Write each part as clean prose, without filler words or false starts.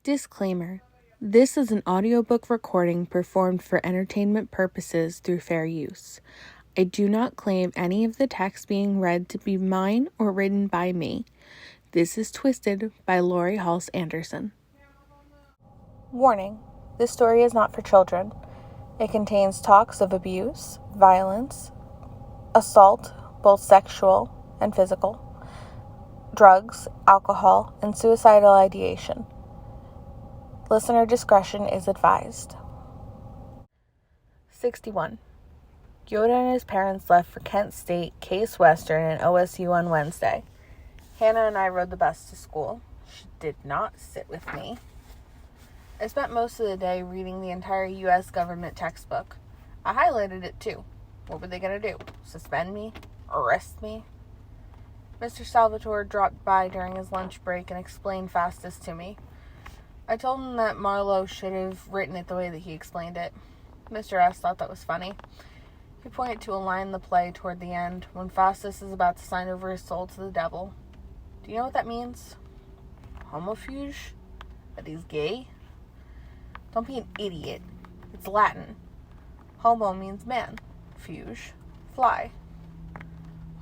Disclaimer. This is an audiobook recording performed for entertainment purposes through fair use. I do not claim any of the text being read to be mine or written by me. This is Twisted by Laurie Halse Anderson. Warning. This story is not for children. It contains talks of abuse, violence, assault, both sexual and physical, drugs, alcohol, and suicidal ideation. Listener discretion is advised. 61. Yoda and his parents left for Kent State, Case Western, and OSU on Wednesday. Hannah and I rode the bus to school. She did not sit with me. I spent most of the day reading the entire U.S. government textbook. I highlighted it too. What were they going to do? Suspend me? Arrest me? Mr. Salvatore dropped by during his lunch break and explained fastest to me. I told him that Marlowe should have written it the way that he explained it. Mr. S. thought that was funny. He pointed to a line in the play toward the end, when Faustus is about to sign over his soul to the devil. Do you know what that means? Homofuge? That he's gay? Don't be an idiot. It's Latin. Homo means man. Fuge. Fly.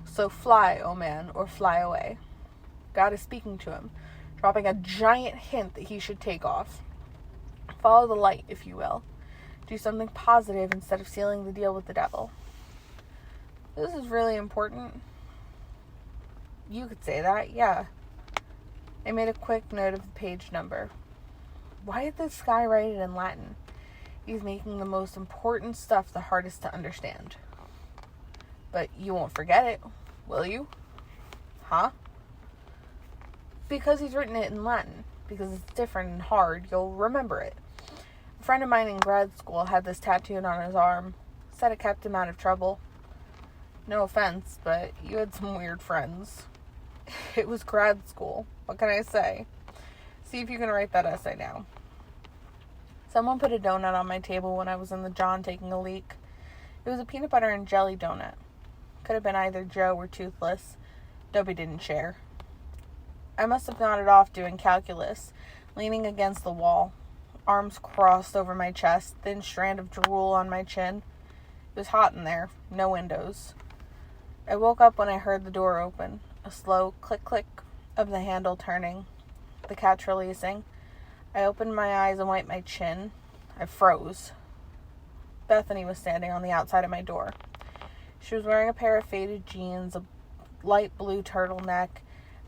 So fly, O man, or fly away. God is speaking to him, dropping a giant hint that he should take off. Follow the light, if you will. Do something positive instead of sealing the deal with the devil. This is really important. You could say that, yeah. I made a quick note of the page number. Why did this guy write it in Latin? He's making the most important stuff the hardest to understand. But you won't forget it, will you? Huh? Because he's written it in Latin. Because it's different and hard, you'll remember it. A friend of mine in grad school had this tattooed on his arm. Said it kept him out of trouble. No offense, but you had some weird friends. It was grad school. What can I say? See if you can write that essay now. Someone put a donut on my table when I was in the John taking a leak. It was a peanut butter and jelly donut. Could have been either Joe or Toothless. Dobie didn't share. I must have nodded off doing calculus, leaning against the wall, arms crossed over my chest, thin strand of drool on my chin. It was hot in there, no windows. I woke up when I heard the door open, a slow click-click of the handle turning, the catch releasing. I opened my eyes and wiped my chin. I froze. Bethany was standing on the outside of my door. She was wearing a pair of faded jeans, a light blue turtleneck,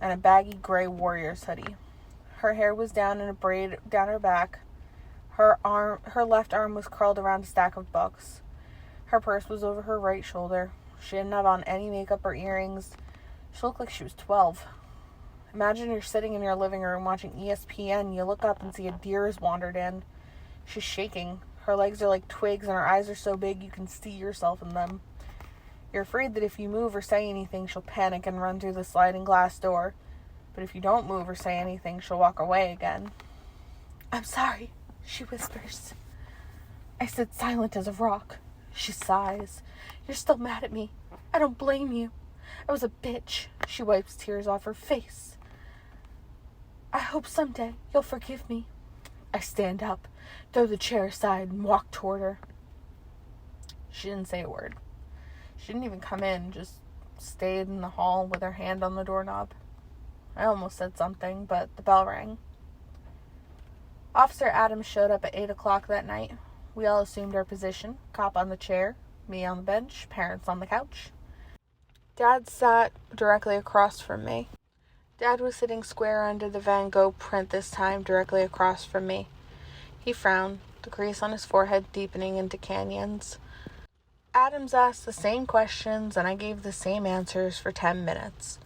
and a baggy gray Warriors hoodie. Her hair was down in a braid down her back. Her left arm was curled around a stack of books. Her purse was over her right shoulder. She didn't have on any makeup or earrings. She looked like she was 12. Imagine you're sitting in your living room watching ESPN. You look up and see a deer has wandered in. She's shaking. Her legs are like twigs and her eyes are so big you can see yourself in them. You're afraid that if you move or say anything, she'll panic and run through the sliding glass door. But if you don't move or say anything, she'll walk away again. I'm sorry, she whispers. I sit silent as a rock. She sighs. You're still mad at me. I don't blame you. I was a bitch. She wipes tears off her face. I hope someday you'll forgive me. I stand up, throw the chair aside, and walk toward her. She didn't say a word. She didn't even come in, just stayed in the hall with her hand on the doorknob. I almost said something, but the bell rang. Officer Adams showed up at 8 o'clock that night. We all assumed our position. Cop on the chair, me on the bench, parents on the couch. Dad sat directly across from me. Dad was sitting square under the Van Gogh print this time, directly across from me. He frowned, the crease on his forehead deepening into canyons. Adams asked the same questions, and I gave the same answers for 10 minutes.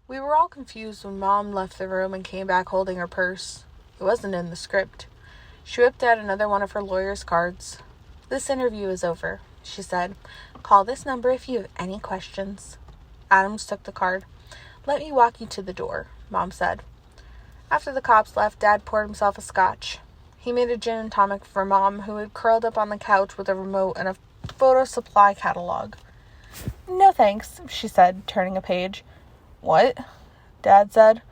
We were all confused when Mom left the room and came back holding her purse. It wasn't in the script. She whipped out another one of her lawyer's cards. This interview is over, she said. Call this number if you have any questions. Adams took the card. Let me walk you to the door, Mom said. After the cops left, Dad poured himself a scotch. He made a gin and tonic for Mom, who had curled up on the couch with a remote and a photo supply catalog. No thanks, she said, turning a page. What? Dad said.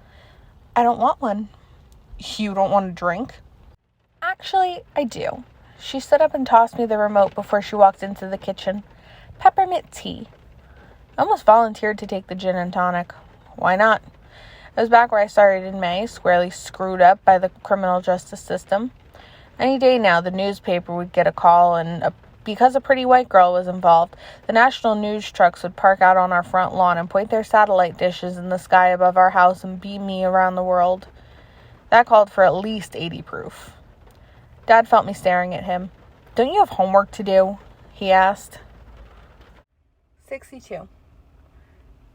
I don't want one. You don't want to drink? Actually, I do. She stood up and tossed me the remote before she walked into the kitchen. Peppermint tea. I almost volunteered to take the gin and tonic. Why not? It was back where I started in May, squarely screwed up by the criminal justice system. Any day now, the newspaper would get a call, and because a pretty white girl was involved, the national news trucks would park out on our front lawn and point their satellite dishes in the sky above our house and beam me around the world. That called for at least 80 proof. Dad felt me staring at him. Don't you have homework to do? He asked. 62.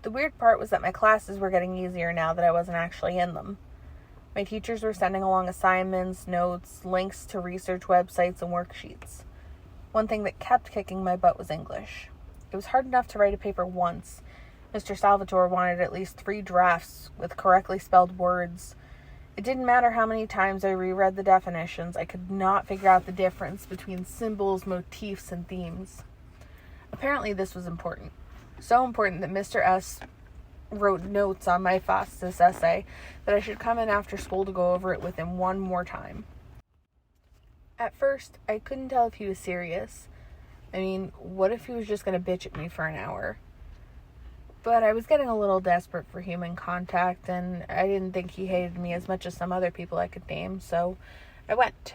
The weird part was that my classes were getting easier now that I wasn't actually in them. My teachers were sending along assignments, notes, links to research websites, and worksheets. One thing that kept kicking my butt was English. It was hard enough to write a paper once. Mr. Salvatore wanted at least 3 drafts with correctly spelled words. It didn't matter how many times I reread the definitions, I could not figure out the difference between symbols, motifs, and themes. Apparently this was important. So important that Mr. S. wrote notes on my fastest essay that I should come in after school to go over it with him one more time. At first, I couldn't tell if he was serious. I mean, what if he was just going to bitch at me for an hour? But I was getting a little desperate for human contact, and I didn't think he hated me as much as some other people I could name, so I went.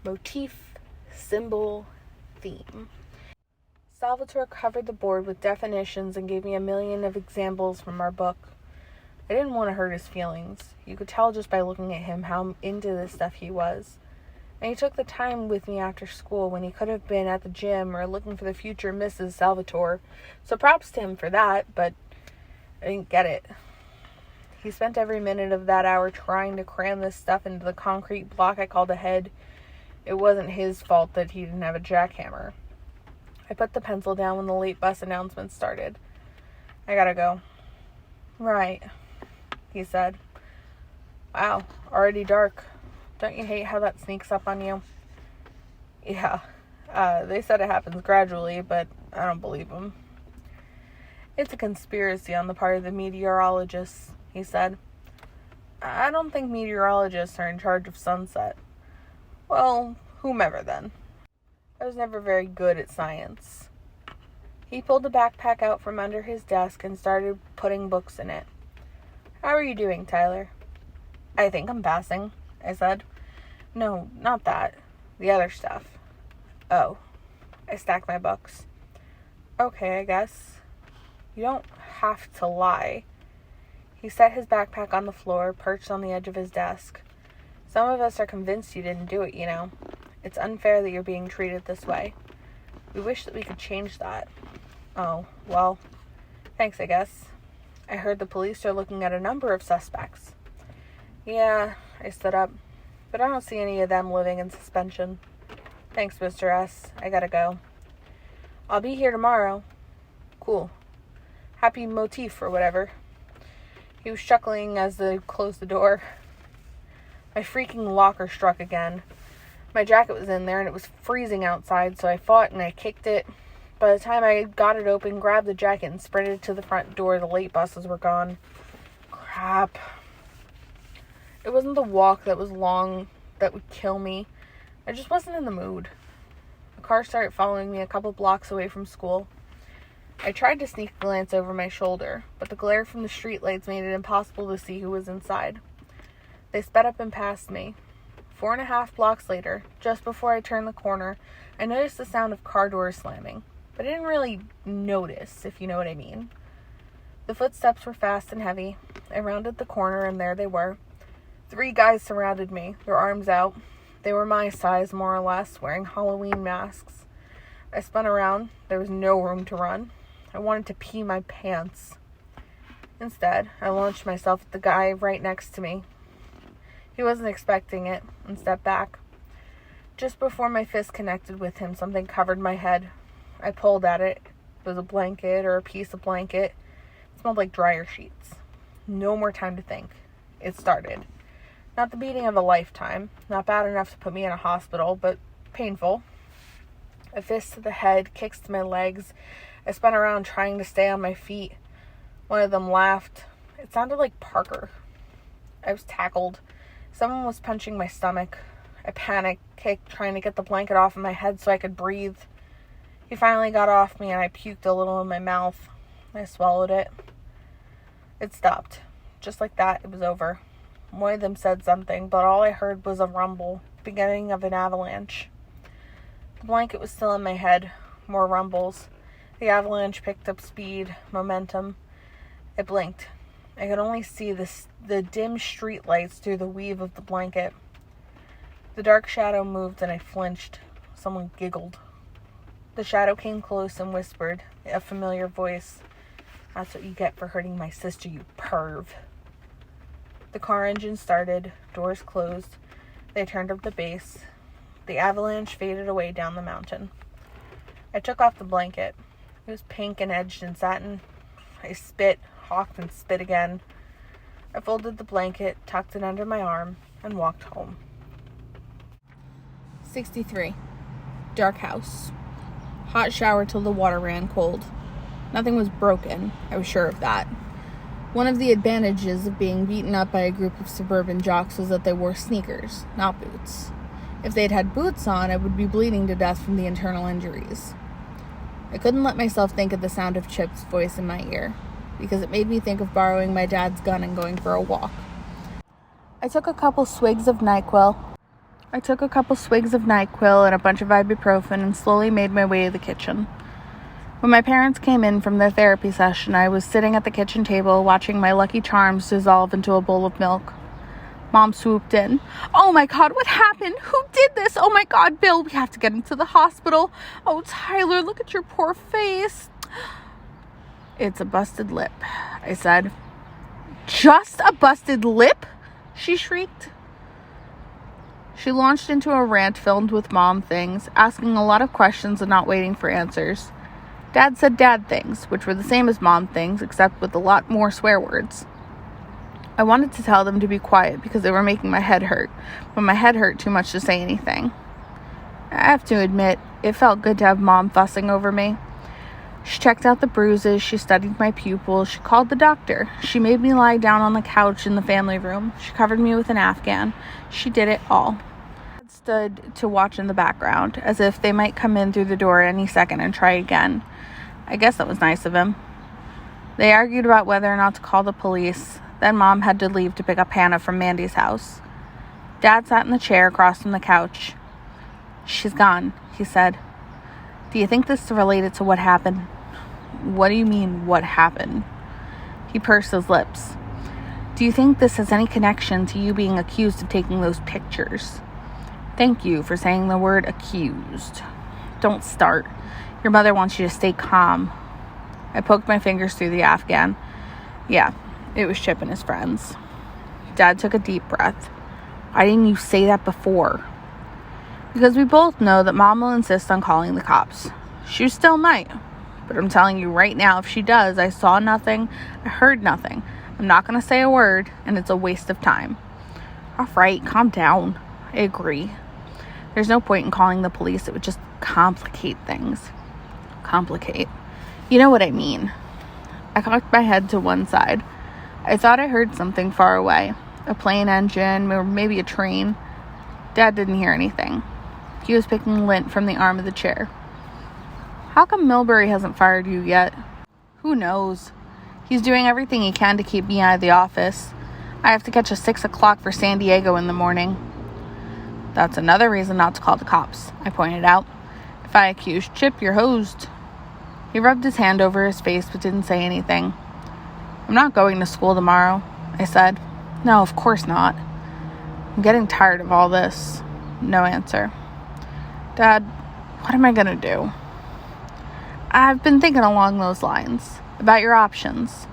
Motif, symbol, theme. Salvatore covered the board with definitions and gave me 1,000,000 of examples from our book. I didn't want to hurt his feelings. You could tell just by looking at him how into this stuff he was. And he took the time with me after school when he could have been at the gym or looking for the future Mrs. Salvatore. So props to him for that, but I didn't get it. He spent every minute of that hour trying to cram this stuff into the concrete block I called a head. It wasn't his fault that he didn't have a jackhammer. I put the pencil down when the late bus announcement started. I gotta go. Right, he said. Wow, already dark. Don't you hate how that sneaks up on you? Yeah, they said it happens gradually, but I don't believe them. It's a conspiracy on the part of the meteorologists, he said. I don't think meteorologists are in charge of sunset. Well, whomever then. I was never very good at science. He pulled a backpack out from under his desk and started putting books in it. How are you doing, Tyler? I think I'm passing, I said. No, not that. The other stuff. Oh. I stacked my books. Okay, I guess. You don't have to lie. He set his backpack on the floor, perched on the edge of his desk. Some of us are convinced you didn't do it, you know. It's unfair that you're being treated this way. We wish that we could change that. Oh, well, thanks, I guess. I heard the police are looking at a number of suspects. Yeah, I stood up, but I don't see any of them living in suspension. Thanks, Mr. S. I gotta go. I'll be here tomorrow. Cool. Happy motif or whatever. He was chuckling as they closed the door. My freaking locker struck again. My jacket was in there and it was freezing outside, so I fought and I kicked it. By the time I got it open, grabbed the jacket and sprinted to the front door, the late buses were gone. Crap. It wasn't the walk that was long that would kill me. I just wasn't in the mood. A car started following me a couple blocks away from school. I tried to sneak a glance over my shoulder, but the glare from the streetlights made it impossible to see who was inside. They sped up and passed me. 4.5 blocks later, just before I turned the corner, I noticed the sound of car doors slamming, but I didn't really notice, if you know what I mean. The footsteps were fast and heavy. I rounded the corner, and there they were. 3 guys surrounded me, their arms out. They were my size, more or less, wearing Halloween masks. I spun around. There was no room to run. I wanted to pee my pants. Instead, I launched myself at the guy right next to me. He wasn't expecting it and stepped back. Just before my fist connected with him, something covered my head. I pulled at it. It was a blanket or a piece of blanket. It smelled like dryer sheets. No more time to think. It started. Not the beating of a lifetime. Not bad enough to put me in a hospital, but painful. A fist to the head, kicks to my legs. I spun around trying to stay on my feet. One of them laughed. It sounded like Parker. I was tackled. Someone was punching my stomach. I panicked, kicked, trying to get the blanket off of my head so I could breathe. He finally got off me and I puked a little in my mouth. I swallowed it. It stopped. Just like that, it was over. One of them said something, but all I heard was a rumble, beginning of an avalanche. The blanket was still in my head. More rumbles. The avalanche picked up speed, momentum. It blinked. I could only see the dim street lights through the weave of the blanket. The dark shadow moved and I flinched. Someone giggled. The shadow came close and whispered, a familiar voice. "That's what you get for hurting my sister, you perv." The car engine started, doors closed. They turned up the bass. The avalanche faded away down the mountain. I took off the blanket. It was pink and edged in satin. I spit, hawked, and spit again. I folded the blanket, tucked it under my arm, and walked home. 63. Dark house. Hot shower till the water ran cold. Nothing was broken, I was sure of that. One of the advantages of being beaten up by a group of suburban jocks was that they wore sneakers, not boots. If they'd had boots on, I would be bleeding to death from the internal injuries. I couldn't let myself think of the sound of Chip's voice in my ear, because it made me think of borrowing my dad's gun and going for a walk. I took a couple swigs of NyQuil and a bunch of ibuprofen and slowly made my way to the kitchen. When my parents came in from their therapy session, I was sitting at the kitchen table watching my Lucky Charms dissolve into a bowl of milk. Mom swooped in. "Oh my God, what happened? Who did this? Oh my God, Bill, we have to get him to the hospital. Oh, Tyler, look at your poor face." "It's a busted lip," I said. "Just a busted lip?" she shrieked. She launched into a rant filled with mom things, asking a lot of questions and not waiting for answers. Dad said dad things, which were the same as mom things, except with a lot more swear words. I wanted to tell them to be quiet because they were making my head hurt, but my head hurt too much to say anything. I have to admit, it felt good to have Mom fussing over me. She checked out the bruises, she studied my pupils, she called the doctor. She made me lie down on the couch in the family room. She covered me with an Afghan. She did it all. I stood to watch in the background, as if they might come in through the door any second and try again. I guess that was nice of him. They argued about whether or not to call the police. Then Mom had to leave to pick up Hannah from Mandy's house. Dad sat in the chair across from the couch. "She's gone," he said. "Do you think this is related to what happened?" "What do you mean, what happened?" He pursed his lips. "Do you think this has any connection to you being accused of taking those pictures?" "Thank you for saying the word accused. Don't start. Your mother wants you to stay calm." I poked my fingers through the Afghan. Yeah, it was Chip and his friends. Dad took a deep breath. "Why didn't you say that before?" "Because we both know that Mom will insist on calling the cops. She still might. But I'm telling you right now, if she does, I saw nothing, I heard nothing. I'm not going to say a word, and it's a waste of time." "All right, calm down." I agree. There's no point in calling the police. It would just complicate things. Complicate. You know what I mean. I cocked my head to one side. I thought I heard something far away. A plane engine, or maybe a train. Dad didn't hear anything. He was picking lint from the arm of the chair. "How come Milbury hasn't fired you yet?" "Who knows? He's doing everything he can to keep me out of the office. I have to catch a 6 o'clock for San Diego in the morning." "That's another reason not to call the cops," I pointed out. "If I accuse Chip, you're hosed." He rubbed his hand over his face but didn't say anything. "I'm not going to school tomorrow," I said. "No, of course not." "I'm getting tired of all this." No answer. "Dad, what am I going to do?" "I've been thinking along those lines, about your options."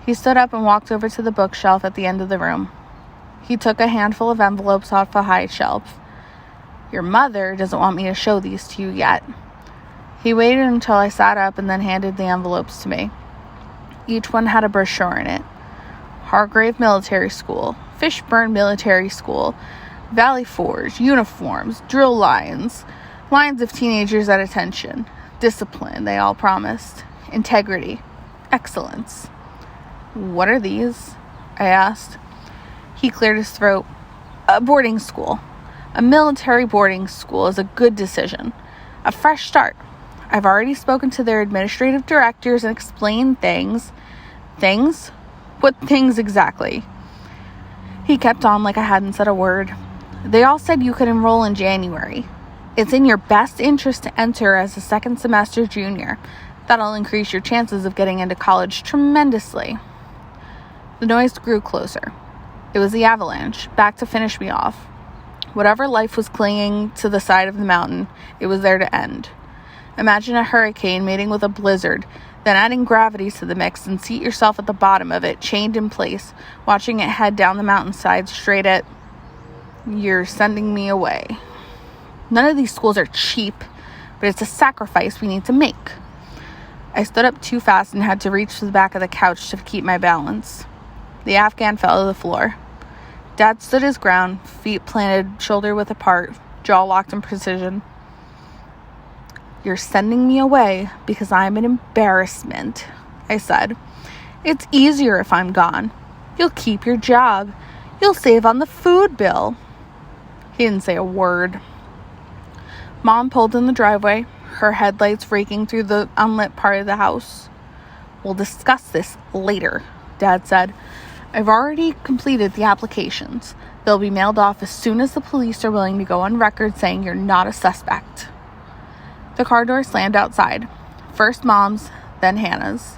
He stood up and walked over to the bookshelf at the end of the room. He took a handful of envelopes off a high shelf. "Your mother doesn't want me to show these to you yet." He waited until I sat up and then handed the envelopes to me. Each one had a brochure in it. Hargrave Military School, Fishburne Military School, Valley Forge, uniforms, drill lines, lines of teenagers at attention, discipline, they all promised, integrity, excellence. "What are these?" I asked. He cleared his throat. A boarding school. A military boarding school is a good decision. A fresh start. I've already spoken to their administrative directors and explained things. Things? What things exactly? He kept on like I hadn't said a word. They all said you could enroll in January. It's in your best interest to enter as a second semester junior. That'll increase your chances of getting into college tremendously. The noise grew closer. It was the avalanche, back to finish me off. Whatever life was clinging to the side of the mountain, it was there to end. Imagine a hurricane mating with a blizzard, then adding gravity to the mix, and seat yourself at the bottom of it, chained in place, watching it head down the mountainside straight at... You're sending me away. None of these schools are cheap, but it's a sacrifice we need to make. I stood up too fast and had to reach to the back of the couch to keep my balance. The Afghan fell to the floor. Dad stood his ground, feet planted shoulder width apart, jaw locked in precision. You're sending me away because I'm an embarrassment, I said. It's easier if I'm gone. You'll keep your job. You'll save on the food bill. He didn't say a word. Mom pulled in the driveway, her headlights raking through the unlit part of the house. We'll discuss this later, Dad said. I've already completed the applications. They'll be mailed off as soon as the police are willing to go on record saying you're not a suspect. The car door slammed outside. First Mom's, then Hannah's.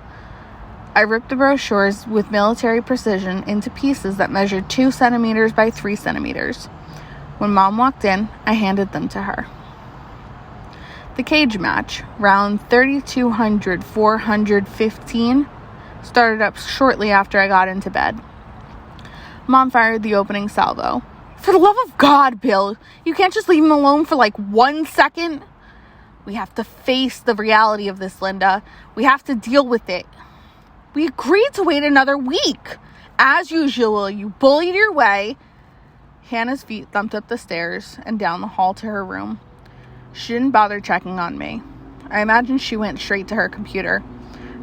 I ripped the brochures with military precision into pieces that measured 2 centimeters by 3 centimeters. When Mom walked in, I handed them to her. The cage match, round 3200-415, started up shortly after I got into bed. Mom fired the opening salvo. For the love of God, Bill, you can't just leave him alone for like 1 second. We have to face the reality of this, Linda. We have to deal with it. We agreed to wait another week. As usual, you bullied your way. Hannah's feet thumped up the stairs and down the hall to her room. She didn't bother checking on me. I imagine she went straight to her computer.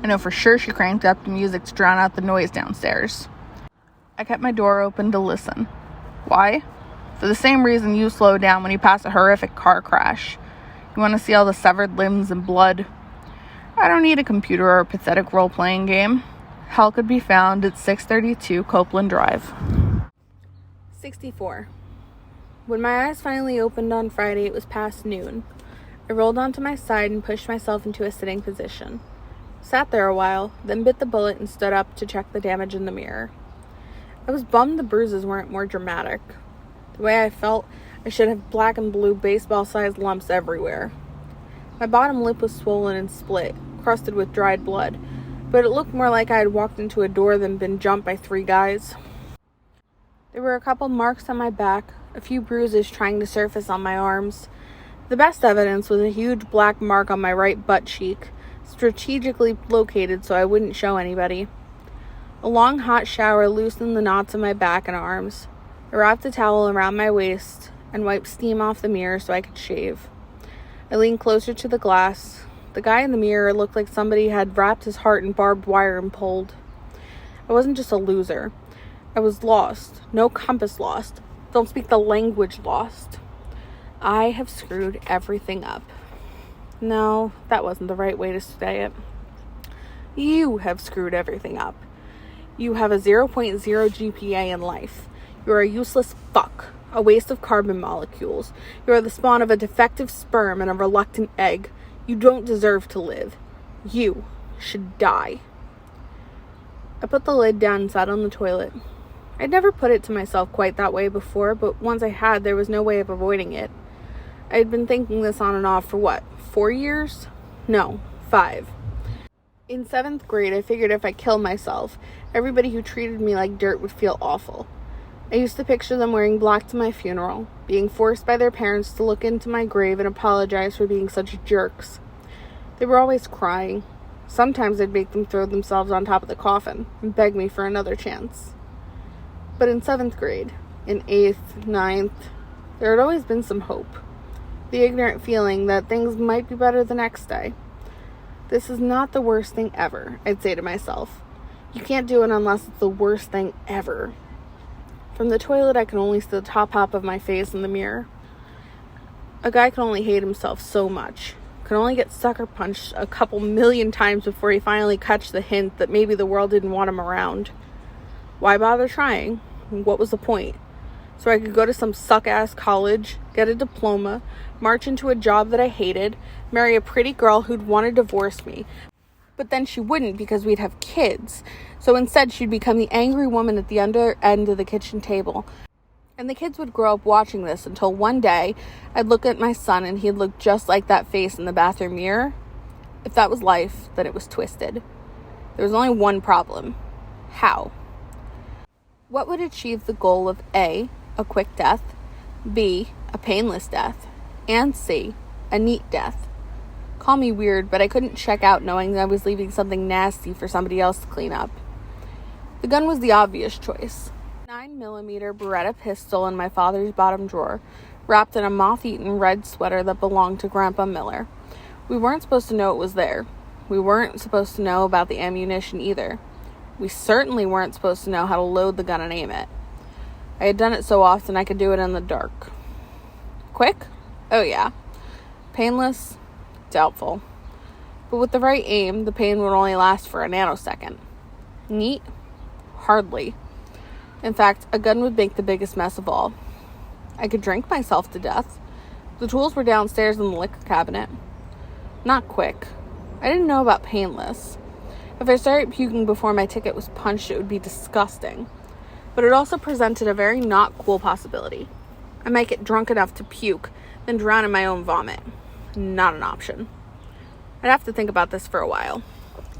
I know for sure she cranked up the music to drown out the noise downstairs. I kept my door open to listen. Why? For the same reason you slow down when you pass a horrific car crash. You want to see all the severed limbs and blood. I don't need a computer or a pathetic role-playing game. Hell could be found at 632 Copeland Drive. 64. When my eyes finally opened on Friday, it was past noon. I rolled onto my side and pushed myself into a sitting position. Sat there a while, then bit the bullet and stood up to check the damage in the mirror. I was bummed the bruises weren't more dramatic. The way I felt, I should have black and blue baseball-sized lumps everywhere. My bottom lip was swollen and split, crusted with dried blood, but it looked more like I had walked into a door than been jumped by 3 guys. There were a couple marks on my back, a few bruises trying to surface on my arms. The best evidence was a huge black mark on my right butt cheek, strategically located so I wouldn't show anybody. A long hot shower loosened the knots on my back and arms. I wrapped a towel around my waist and wiped steam off the mirror so I could shave. I leaned closer to the glass. The guy in the mirror looked like somebody had wrapped his heart in barbed wire and pulled. I wasn't just a loser. I was lost. No compass lost. Don't speak the language lost. I have screwed everything up. No, that wasn't the right way to say it. You have screwed everything up. You have a 0.0 GPA in life. You're a useless fuck. A waste of carbon molecules. You are the spawn of a defective sperm and a reluctant egg. You don't deserve to live. You should die. I put the lid down and sat on the toilet. I'd never put it to myself quite that way before, but once I had, there was no way of avoiding it. I had been thinking this on and off for 4 years? No, 5. In 7th grade, I figured if I killed myself, everybody who treated me like dirt would feel awful. I used to picture them wearing black to my funeral, being forced by their parents to look into my grave and apologize for being such jerks. They were always crying. Sometimes I'd make them throw themselves on top of the coffin and beg me for another chance. But in 7th grade, in 8th, 9th, there had always been some hope. The ignorant feeling that things might be better the next day. This is not the worst thing ever, I'd say to myself. You can't do it unless it's the worst thing ever. From the toilet, I can only see the top half of my face in the mirror. A guy can only hate himself so much. Can only get sucker punched a couple million times before he finally catches the hint that maybe the world didn't want him around. Why bother trying? What was the point? So I could go to some suck-ass college, get a diploma, march into a job that I hated, marry a pretty girl who'd want to divorce me. But then she wouldn't because we'd have kids. So instead, she'd become the angry woman at the other end of the kitchen table. And the kids would grow up watching this until one day, I'd look at my son and he'd look just like that face in the bathroom mirror. If that was life, then it was twisted. There was only one problem. How? What would achieve the goal of A, a quick death, B, a painless death, and C, a neat death? Call me weird, but I couldn't check out knowing that I was leaving something nasty for somebody else to clean up. The gun was the obvious choice. 9mm Beretta pistol in my father's bottom drawer, wrapped in a moth-eaten red sweater that belonged to Grandpa Miller. We weren't supposed to know it was there. We weren't supposed to know about the ammunition either. We certainly weren't supposed to know how to load the gun and aim it. I had done it so often I could do it in the dark. Quick? Oh yeah. Painless? Doubtful. But with the right aim, the pain would only last for a nanosecond. Neat? Hardly. In fact, a gun would make the biggest mess of all. I could drink myself to death. The tools were downstairs in the liquor cabinet. Not quick. I didn't know about painless. If I started puking before my ticket was punched, it would be disgusting. But it also presented a very not cool possibility. I might get drunk enough to puke, then drown in my own vomit. Not an option. I'd have to think about this for a while.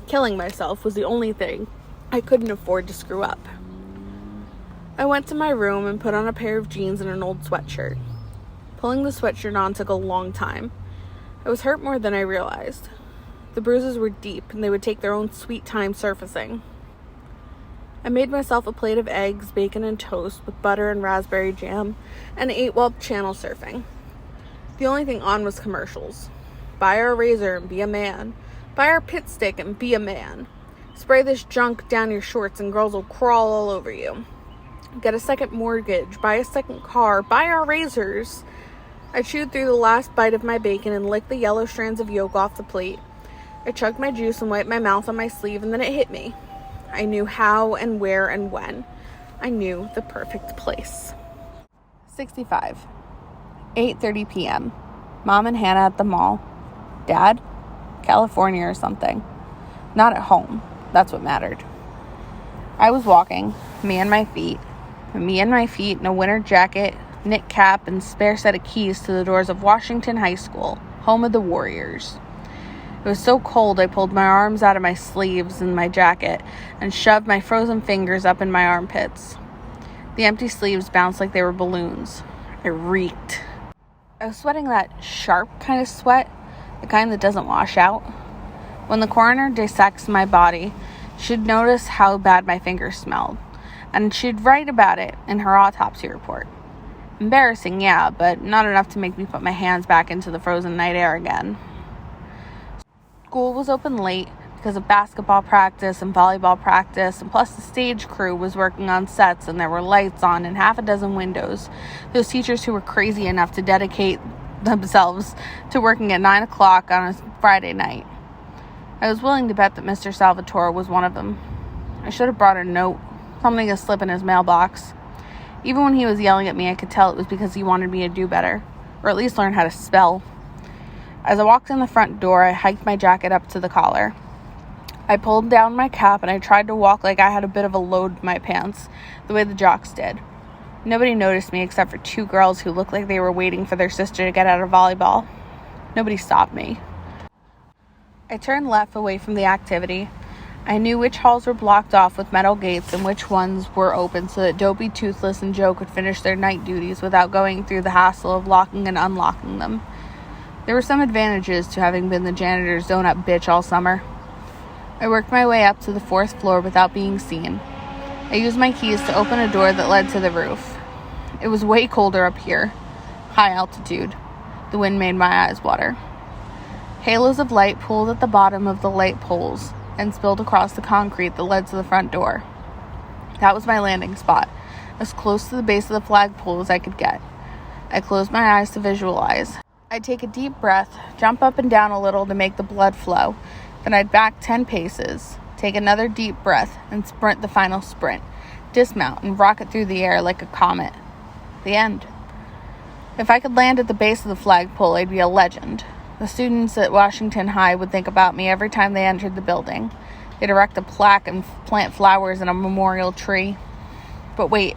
Killing myself was the only thing I couldn't afford to screw up. I went to my room and put on a pair of jeans and an old sweatshirt. Pulling the sweatshirt on took a long time. I was hurt more than I realized. The bruises were deep, and they would take their own sweet time surfacing. I made myself a plate of eggs, bacon, and toast with butter and raspberry jam, and ate while channel surfing. The only thing on was commercials. Buy our razor and be a man. Buy our pit stick and be a man. Spray this junk down your shorts and girls will crawl all over you. Get a second mortgage. Buy a second car. Buy our razors. I chewed through the last bite of my bacon and licked the yellow strands of yolk off the plate. I chugged my juice and wiped my mouth on my sleeve, and then it hit me. I knew how and where and when. I knew the perfect place. 65. 8:30 p.m. Mom and Hannah at the mall. Dad? California or something. Not at home. That's what mattered. I was walking, me and my feet in a winter jacket, knit cap, and spare set of keys to the doors of Washington High School, home of the Warriors. It was so cold I pulled my arms out of my sleeves and my jacket and shoved my frozen fingers up in my armpits. The empty sleeves bounced like they were balloons. I reeked. I was sweating that sharp kind of sweat, the kind that doesn't wash out. When the coroner dissects my body, she'd notice how bad my fingers smelled, and she'd write about it in her autopsy report. Embarrassing, yeah, but not enough to make me put my hands back into the frozen night air again. School was open late because of basketball practice and volleyball practice, and plus the stage crew was working on sets and there were lights on and half a dozen windows. Those teachers who were crazy enough to dedicate themselves to working at 9 o'clock on a Friday night. I was willing to bet that Mr. Salvatore was one of them. I should have brought a note, something to slip in his mailbox. Even when he was yelling at me, I could tell it was because he wanted me to do better, or at least learn how to spell. As I walked in the front door, I hiked my jacket up to the collar. I pulled down my cap and I tried to walk like I had a bit of a load in my pants, the way the jocks did. Nobody noticed me except for 2 girls who looked like they were waiting for their sister to get out of volleyball. Nobody stopped me. I turned left away from the activity. I knew which halls were blocked off with metal gates and which ones were open so that Dopey, Toothless, and Joe could finish their night duties without going through the hassle of locking and unlocking them. There were some advantages to having been the janitor's donut bitch all summer. I worked my way up to the 4th floor without being seen. I used my keys to open a door that led to the roof. It was way colder up here. High altitude. The wind made my eyes water. Halos of light pooled at the bottom of the light poles and spilled across the concrete that led to the front door. That was my landing spot, as close to the base of the flagpole as I could get. I closed my eyes to visualize. I'd take a deep breath, jump up and down a little to make the blood flow. Then I'd back 10 paces, take another deep breath, and sprint the final sprint. Dismount and rocket through the air like a comet. The end. If I could land at the base of the flagpole, I'd be a legend. The students at Washington High would think about me every time they entered the building. They'd erect a plaque and plant flowers in a memorial tree. But wait,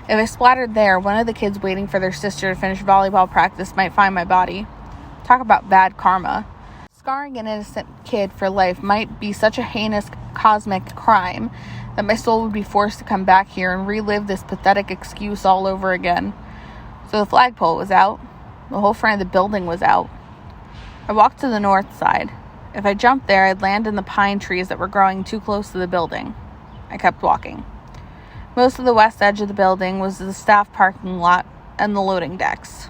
if I splattered there, one of the kids waiting for their sister to finish volleyball practice might find my body. Talk about bad karma. Scarring an innocent kid for life might be such a heinous cosmic crime that my soul would be forced to come back here and relive this pathetic excuse all over again. So the flagpole was out. The whole front of the building was out. I walked to the north side. If I jumped there, I'd land in the pine trees that were growing too close to the building. I kept walking. Most of the west edge of the building was the staff parking lot and the loading decks.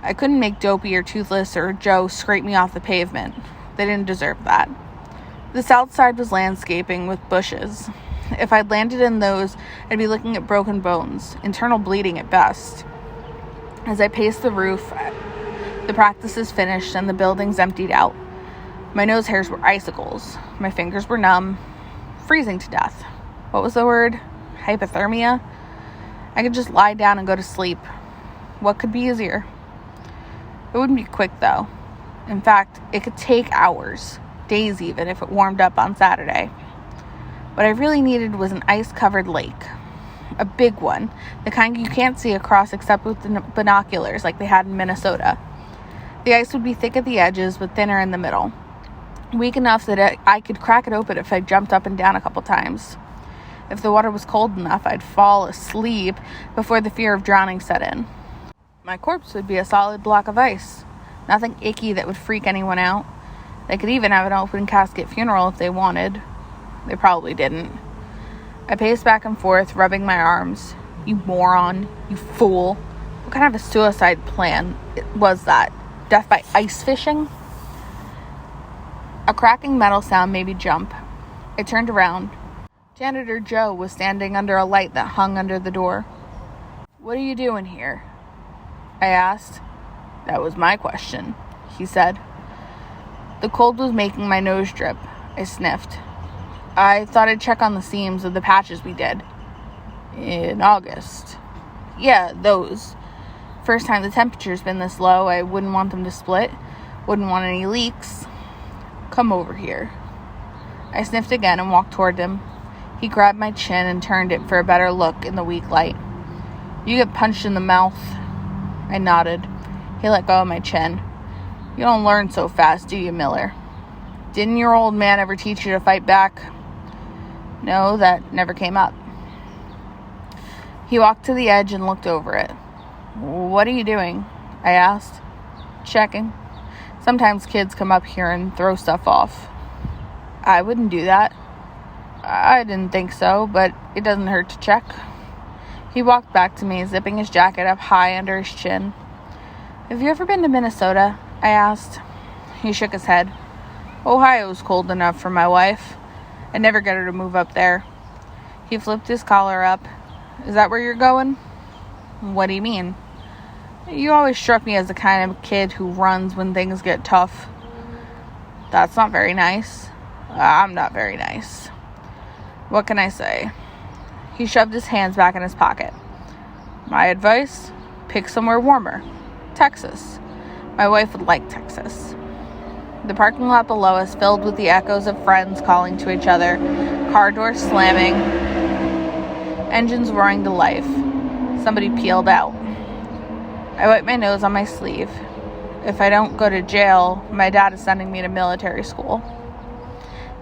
I couldn't make Dopey or Toothless or Joe scrape me off the pavement. They didn't deserve that. The south side was landscaping with bushes. If I'd landed in those, I'd be looking at broken bones, internal bleeding at best. As I paced the roof, the practice is finished and the building's emptied out. My nose hairs were icicles. My fingers were numb, freezing to death. What was the word? Hypothermia? I could just lie down and go to sleep. What could be easier? It wouldn't be quick, though. In fact, it could take hours, days even, if it warmed up on Saturday. What I really needed was an ice-covered lake. A big one, the kind you can't see across except with binoculars like they had in Minnesota. The ice would be thick at the edges but thinner in the middle. Weak enough that I could crack it open if I jumped up and down a couple times. If the water was cold enough, I'd fall asleep before the fear of drowning set in. My corpse would be a solid block of ice. Nothing icky that would freak anyone out. They could even have an open casket funeral if they wanted. They probably didn't. I paced back and forth, rubbing my arms. You moron. You fool. What kind of a suicide plan was that? Death by ice fishing? A cracking metal sound made me jump. I turned around. Janitor Joe was standing under a light that hung under the door. "What are you doing here?" I asked. "That was my question," he said. The cold was making my nose drip. I sniffed. "I thought I'd check on the seams of the patches we did." "In August?" "Yeah, those. First time the temperature's been this low, I wouldn't want them to split. Wouldn't want any leaks." "Come over here." I sniffed again and walked toward him. He grabbed my chin and turned it for a better look in the weak light. "You get punched in the mouth." I nodded. He let go of my chin. "You don't learn so fast, do you, Miller? Didn't your old man ever teach you to fight back?" "No, that never came up." He walked to the edge and looked over it. "What are you doing?" I asked. "Checking. Sometimes kids come up here and throw stuff off." "I wouldn't do that." "I didn't think so, but it doesn't hurt to check." He walked back to me, zipping his jacket up high under his chin. "Have you ever been to Minnesota?" I asked. He shook his head. "Ohio's cold enough for my wife. I'd never get her to move up there." He flipped his collar up. "Is that where you're going?" "What do you mean?" "You always struck me as the kind of kid who runs when things get tough." "That's not very nice." "I'm not very nice." "What can I say?" He shoved his hands back in his pocket. "My advice? Pick somewhere warmer. Texas. My wife would like Texas." The parking lot below us filled with the echoes of friends calling to each other, car doors slamming, engines roaring to life. Somebody peeled out. I wiped my nose on my sleeve. If I don't go to jail, my dad is sending me to military school.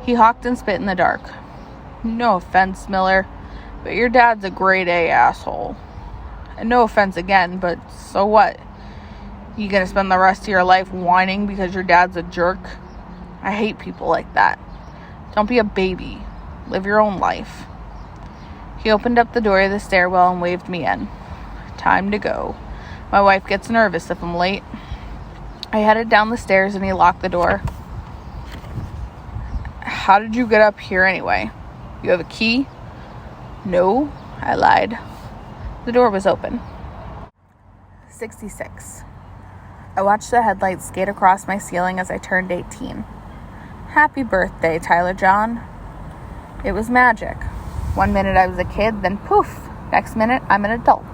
He hawked and spit in the dark. "No offense, Miller, but your dad's a grade A asshole." "And no offense again, but so what? You gonna spend the rest of your life whining because your dad's a jerk? I hate people like that. Don't be a baby. Live your own life." He opened up the door of the stairwell and waved me in. Time to go. My wife gets nervous if I'm late. I headed down the stairs and he locked the door. "How did you get up here anyway? You have a key?" "No," I lied. The door was open. 66. I watched the headlights skate across my ceiling as I turned 18. Happy birthday, Tyler John. It was magic. One minute I was a kid, then poof, next minute I'm an adult.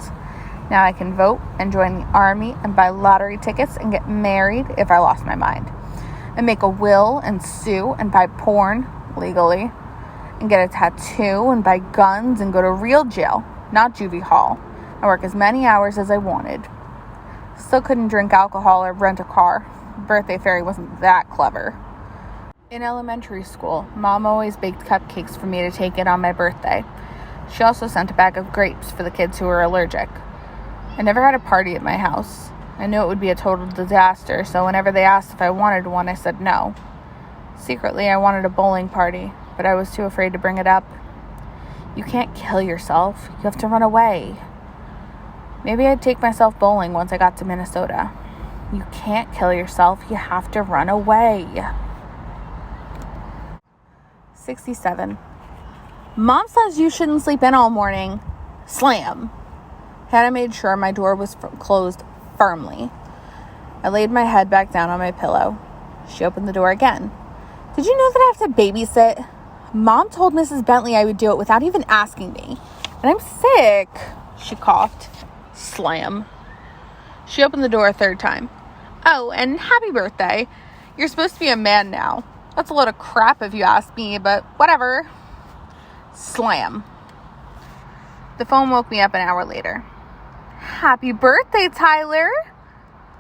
Now I can vote and join the army and buy lottery tickets and get married if I lost my mind. And make a will and sue and buy porn legally. And get a tattoo and buy guns and go to real jail, not juvie hall. And work as many hours as I wanted. Still couldn't drink alcohol or rent a car. Birthday fairy wasn't that clever. In elementary school, Mom always baked cupcakes for me to take in on my birthday. She also sent a bag of grapes for the kids who were allergic. I never had a party at my house. I knew it would be a total disaster, so whenever they asked if I wanted one, I said no. Secretly, I wanted a bowling party, but I was too afraid to bring it up. You can't kill yourself. You have to run away. Maybe I'd take myself bowling once I got to Minnesota. You can't kill yourself. You have to run away. 67. Mom says you shouldn't sleep in all morning. Slam. Hannah made sure my door was closed firmly. I laid my head back down on my pillow. She opened the door again. Did you know that I have to babysit? Mom told Mrs. Bentley I would do it without even asking me. And I'm sick. She coughed. Slam. She opened the door a third time. Oh, and happy birthday. You're supposed to be a man now. That's a load of crap if you ask me, but whatever. Slam. The phone woke me up an hour later. Happy birthday, Tyler.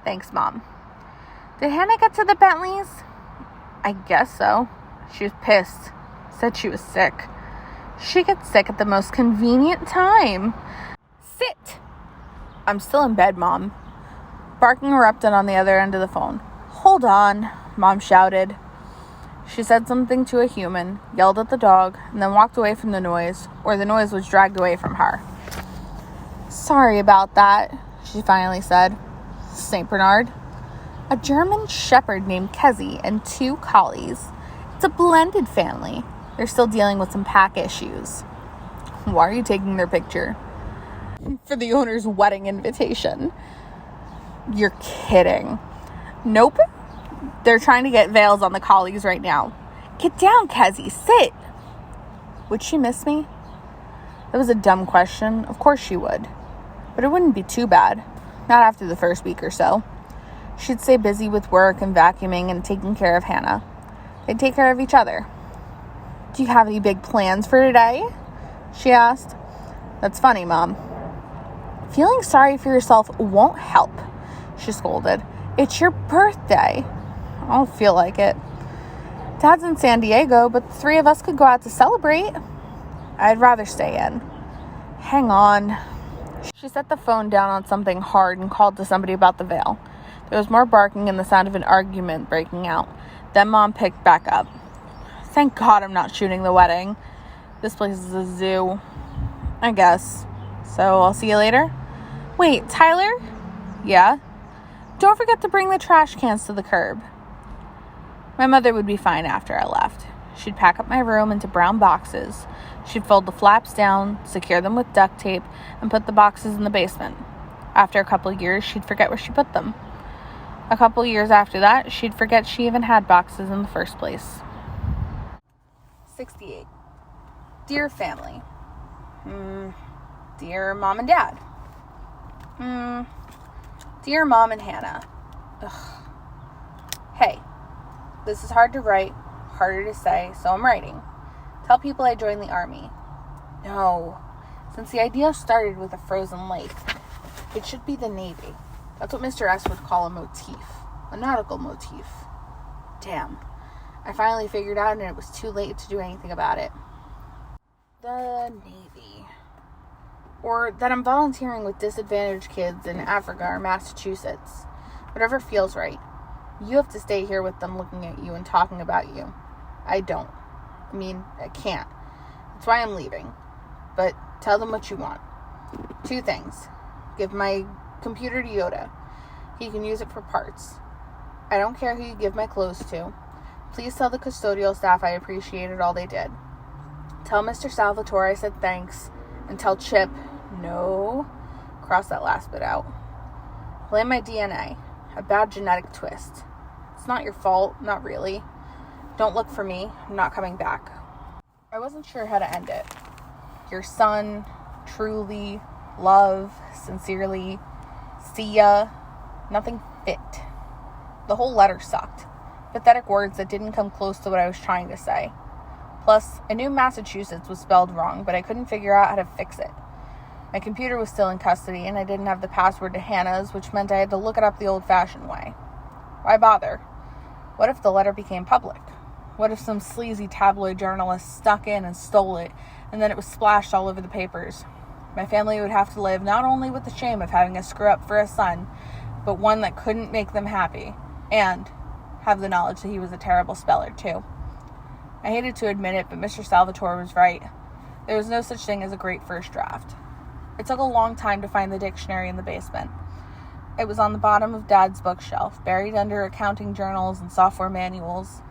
Thanks, Mom. Did Hannah get to the Bentleys? I guess so. She was pissed. Said she was sick. She gets sick at the most convenient time. Sit. I'm still in bed, Mom. Barking erupted on the other end of the phone. Hold on, Mom shouted. She said something to a human, yelled at the dog, and then walked away from the noise, or the noise was dragged away from her. Sorry about that, she finally said. St. Bernard. A German shepherd named Kezzy and 2 collies. It's a blended family. They're still dealing with some pack issues. Why are you taking their picture? For the owner's wedding invitation. You're kidding. Nope. They're trying to get veils on the collies right now. Get down, Kezzy. Sit. Would she miss me? That was a dumb question. Of course she would. But it wouldn't be too bad. Not after the first week or so. She'd stay busy with work and vacuuming and taking care of Hannah. They'd take care of each other. Do you have any big plans for today? She asked. That's funny, Mom. Feeling sorry for yourself won't help, she scolded. It's your birthday. I don't feel like it. Dad's in San Diego, but the 3 of us could go out to celebrate. I'd rather stay in. Hang on. She set the phone down on something hard and called to somebody about the veil. There was more barking and the sound of an argument breaking out. Then Mom picked back up. Thank God I'm not shooting the wedding. This place is a zoo. I guess. So I'll see you later. Wait, Tyler? Yeah? Don't forget to bring the trash cans to the curb. My mother would be fine after I left. She'd pack up my room into brown boxes. She'd fold the flaps down, secure them with duct tape, and put the boxes in the basement. After a couple years, she'd forget where she put them. A couple years after that, she'd forget she even had boxes in the first place. 68. Dear family. Dear Mom and Dad. Dear Mom and Hannah. Ugh. Hey, this is hard to write, harder to say, so I'm writing. Tell people I joined the army. No. Since the idea started with a frozen lake, it should be the Navy. That's what Mr. S would call a motif. A nautical motif. Damn. I finally figured out and it was too late to do anything about it. The Navy. Or that I'm volunteering with disadvantaged kids in Africa or Massachusetts. Whatever feels right. You have to stay here with them looking at you and talking about you. I don't. I can't. That's why I'm leaving. But tell them what you want. 2 things. Give my computer to Yoda. He can use it for parts. I don't care who you give my clothes to. Please tell the custodial staff I appreciated all they did. Tell Mr. Salvatore I said thanks. And tell Chip, no, cross that last bit out. Blame my DNA. A bad genetic twist. It's not your fault, not really. Don't look for me. I'm not coming back. I wasn't sure how to end it. Your son, truly, love, sincerely, see ya. Nothing fit. The whole letter sucked. Pathetic words that didn't come close to what I was trying to say. Plus, I knew Massachusetts was spelled wrong, but I couldn't figure out how to fix it. My computer was still in custody, and I didn't have the password to Hannah's, which meant I had to look it up the old-fashioned way. Why bother? What if the letter became public? What if some sleazy tabloid journalist stuck in and stole it, and then it was splashed all over the papers? My family would have to live not only with the shame of having a screw-up for a son, but one that couldn't make them happy, and have the knowledge that he was a terrible speller, too. I hated to admit it, but Mr. Salvatore was right. There was no such thing as a great first draft. It took a long time to find the dictionary in the basement. It was on the bottom of Dad's bookshelf, buried under accounting journals and software manuals.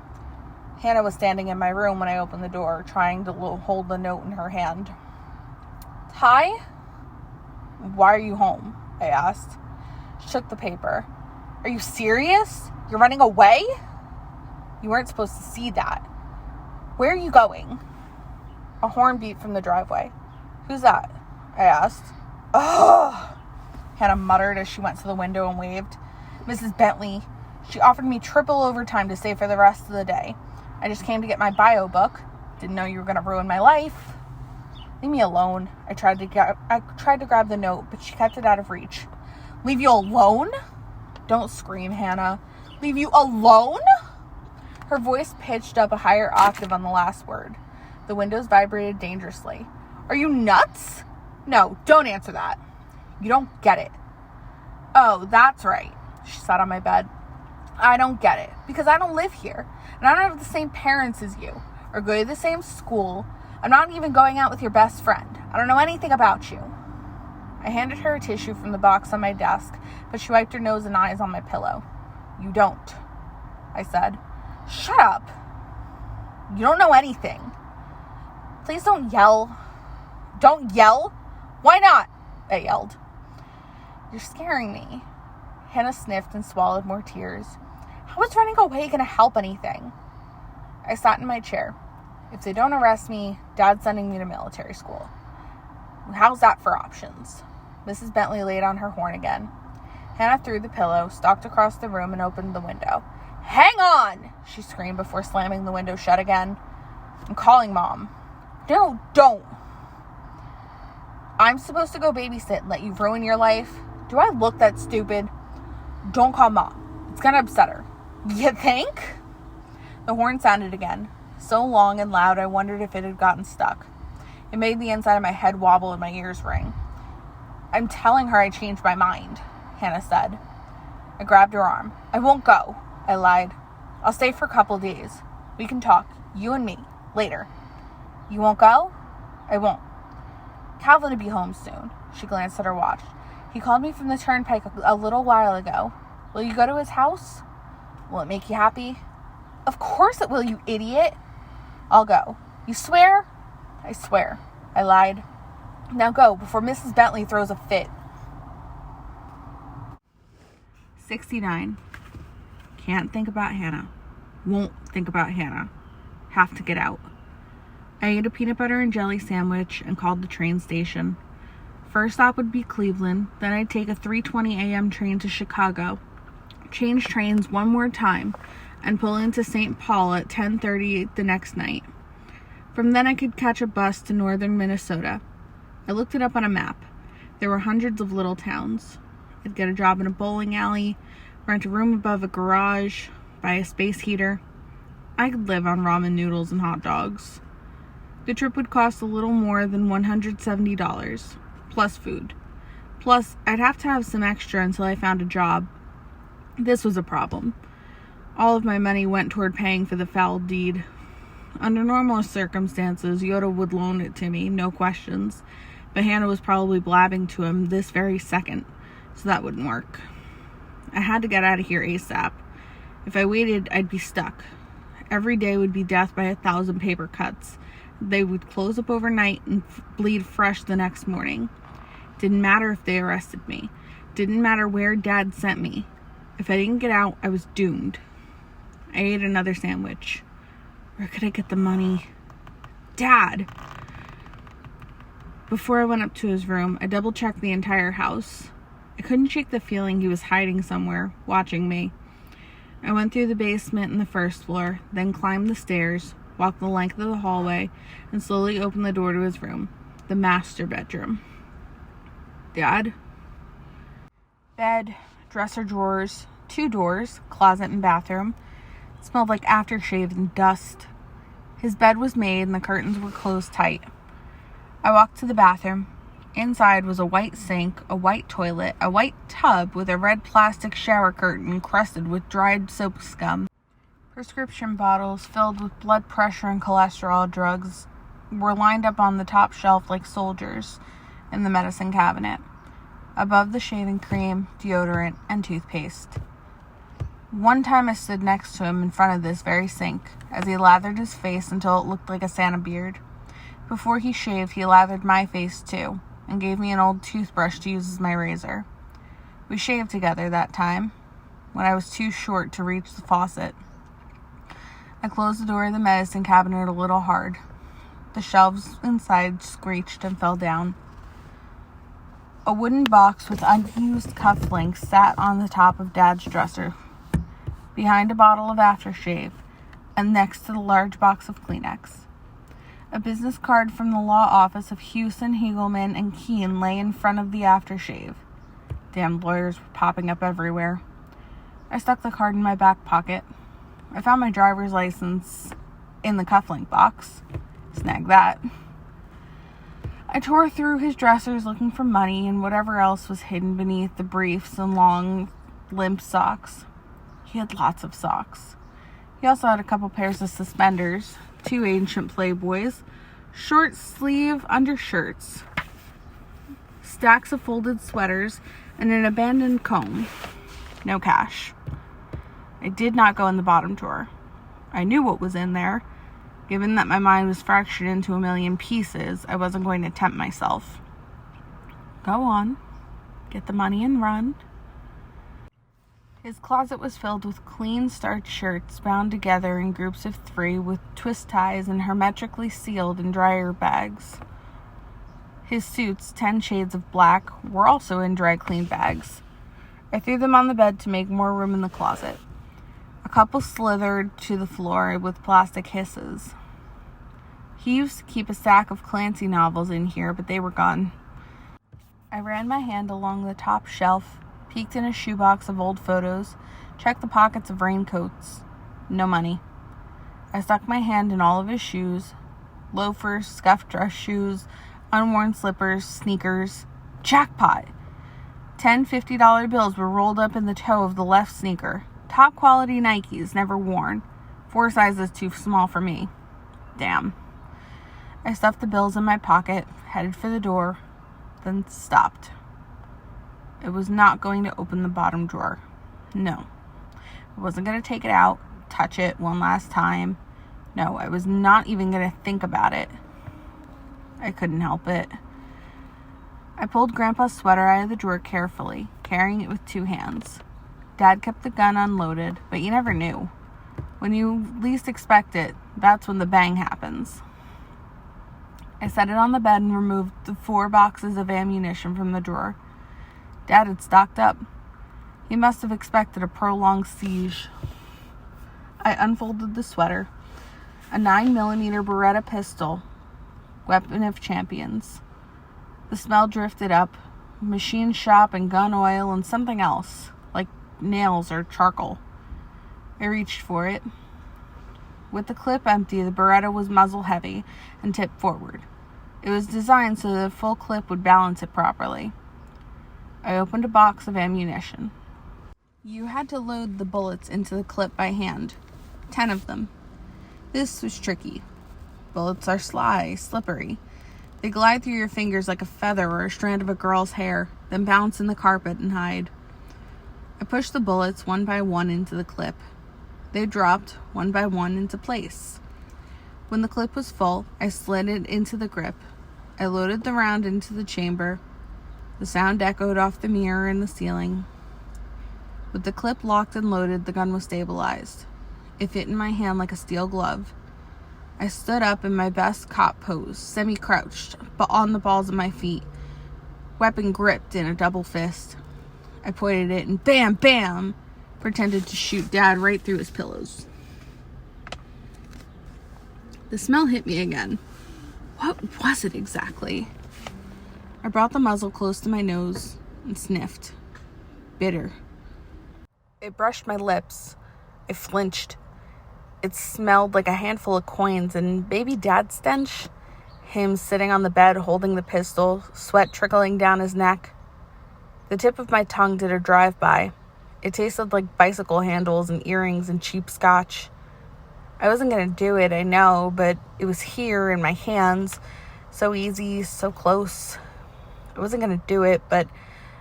Hannah was standing in my room when I opened the door, trying to hold the note in her hand. Hi? Why are you home? I asked. She took the paper. Are you serious? You're running away? You weren't supposed to see that. Where are you going? A horn beeped from the driveway. Who's that? I asked. Ugh! Hannah muttered as she went to the window and waved. Mrs. Bentley. She offered me triple overtime to stay for the rest of the day. I just came to get my bio book. Didn't know you were going to ruin my life. Leave me alone. I tried to grab the note, but she kept it out of reach. Leave you alone? Don't scream, Hannah. Leave you alone? Her voice pitched up a higher octave on the last word. The windows vibrated dangerously. Are you nuts? No, don't answer that. You don't get it. Oh, that's right. She sat on my bed. I don't get it, because I don't live here, and I don't have the same parents as you, or go to the same school. I'm not even going out with your best friend. I don't know anything about you. I handed her a tissue from the box on my desk, but she wiped her nose and eyes on my pillow. You don't, I said. Shut up. You don't know anything. Please don't yell. Don't yell? Why not? I yelled. You're scaring me. Hannah sniffed and swallowed more tears. How is running away going to help anything? I sat in my chair. If they don't arrest me, Dad's sending me to military school. How's that for options? Mrs. Bentley laid on her horn again. Hannah threw the pillow, stalked across the room, and opened the window. Hang on! She screamed before slamming the window shut again. I'm calling Mom. No, don't. I'm supposed to go babysit and let you ruin your life? Do I look that stupid? Don't call Mom. It's gonna upset her. You think? The horn sounded again. So long and loud I wondered if it had gotten stuck. It made the inside of my head wobble and my ears ring. I'm telling her I changed my mind, Hannah said. I grabbed her arm. I won't go, I lied. I'll stay for a couple days. We can talk, you and me, later. You won't go? I won't. Calvin will be home soon. She glanced at her watch. He called me from the turnpike a little while ago. Will you go to his house? Will it make you happy? Of course it will, you idiot. I'll go. You swear? I swear. I lied. Now go, before Mrs. Bentley throws a fit. 69. Can't think about Hannah. Won't think about Hannah. Have to get out. I ate a peanut butter and jelly sandwich and called the train station. First stop would be Cleveland, then I'd take a 3:20 a.m. train to Chicago, change trains one more time, and pull into St. Paul at 10:30 the next night. From then I could catch a bus to northern Minnesota. I looked it up on a map. There were hundreds of little towns. I'd get a job in a bowling alley, rent a room above a garage, buy a space heater. I could live on ramen noodles and hot dogs. The trip would cost a little more than $170, plus food. Plus, I'd have to have some extra until I found a job. This was a problem. All of my money went toward paying for the foul deed. Under normal circumstances, Yoda would loan it to me, no questions. But Hannah was probably blabbing to him this very second, so that wouldn't work. I had to get out of here ASAP. If I waited, I'd be stuck. Every day would be death by 1,000 paper cuts. They would close up overnight and bleed fresh the next morning. Didn't matter if they arrested me. Didn't matter where Dad sent me. If I didn't get out, I was doomed. I ate another sandwich. Where could I get the money? Dad! Before I went up to his room, I double-checked the entire house. I couldn't shake the feeling he was hiding somewhere, watching me. I went through the basement and the first floor, then climbed the stairs, walked the length of the hallway, and slowly opened the door to his room, the master bedroom. Dad? Bed, dresser drawers, 2 doors, closet and bathroom. It smelled like aftershave and dust. His bed was made and the curtains were closed tight. I walked to the bathroom. Inside was a white sink, a white toilet, a white tub with a red plastic shower curtain encrusted with dried soap scum. Prescription bottles filled with blood pressure and cholesterol drugs were lined up on the top shelf like soldiers in the medicine cabinet. Above the shaving cream, deodorant, and toothpaste. One time I stood next to him in front of this very sink as he lathered his face until it looked like a Santa beard. Before he shaved, he lathered my face too and gave me an old toothbrush to use as my razor. We shaved together that time when I was too short to reach the faucet. I closed the door of the medicine cabinet a little hard. The shelves inside screeched and fell down. A wooden box with unused cufflinks sat on the top of Dad's dresser, behind a bottle of aftershave, and next to the large box of Kleenex. A business card from the law office of Hewson, Hegelman, and Keene lay in front of the aftershave. Damn lawyers were popping up everywhere. I stuck the card in my back pocket. I found my driver's license in the cufflink box. Snagged that. I tore through his dressers looking for money and whatever else was hidden beneath the briefs and long, limp socks. He had lots of socks. He also had a couple pairs of suspenders, 2 ancient Playboys, short sleeve undershirts, stacks of folded sweaters, and an abandoned comb. No cash. I did not go in the bottom drawer. I knew what was in there. Given that my mind was fractured into a million pieces, I wasn't going to tempt myself. Go on. Get the money and run. His closet was filled with clean starched shirts bound together in groups of 3 with twist ties and hermetically sealed in dryer bags. His suits, 10 shades of black, were also in dry clean bags. I threw them on the bed to make more room in the closet. A couple slithered to the floor with plastic hisses. He used to keep a stack of Clancy novels in here, but they were gone. I ran my hand along the top shelf, peeked in a shoebox of old photos, checked the pockets of raincoats. No money. I stuck my hand in all of his shoes, loafers, scuffed dress shoes, unworn slippers, sneakers. Jackpot! 10 $50 bills were rolled up in the toe of the left sneaker. Top quality Nikes, never worn. 4 sizes too small for me. Damn. I stuffed the bills in my pocket, headed for the door, then stopped. I was not going to open the bottom drawer. No. I wasn't going to take it out, touch it one last time. No, I was not even going to think about it. I couldn't help it. I pulled Grandpa's sweater out of the drawer carefully, carrying it with 2 hands. Dad kept the gun unloaded, but you never knew. When you least expect it, that's when the bang happens. I set it on the bed and removed the 4 boxes of ammunition from the drawer. Dad had stocked up. He must have expected a prolonged siege. I unfolded the sweater. A 9mm Beretta pistol, weapon of champions. The smell drifted up. Machine shop and gun oil and something else, like nails or charcoal. I reached for it. With the clip empty, the Beretta was muzzle heavy and tipped forward. It was designed so that a full clip would balance it properly. I opened a box of ammunition. You had to load the bullets into the clip by hand. 10 of them. This was tricky. Bullets are sly, slippery. They glide through your fingers like a feather or a strand of a girl's hair, then bounce in the carpet and hide. I pushed the bullets one by one into the clip. They dropped one by one into place. When the clip was full, I slid it into the grip. I loaded the round into the chamber, The sound echoed off the mirror and the ceiling. With the clip locked and loaded, the gun was stabilized. It fit in my hand like a steel glove. I stood up in my best cop pose, semi-crouched, but on the balls of my feet, weapon gripped in a double fist. I pointed it and bam, bam, pretended to shoot Dad right through his pillows. The smell hit me again. What was it exactly? I brought the muzzle close to my nose and sniffed. Bitter. It brushed my lips. I flinched. It smelled like a handful of coins and baby Dad's stench. Him sitting on the bed holding the pistol, sweat trickling down his neck. The tip of my tongue did a drive-by. It tasted like bicycle handles and earrings and cheap scotch. I wasn't going to do it, I know, but it was here in my hands. So easy, so close. I wasn't going to do it, but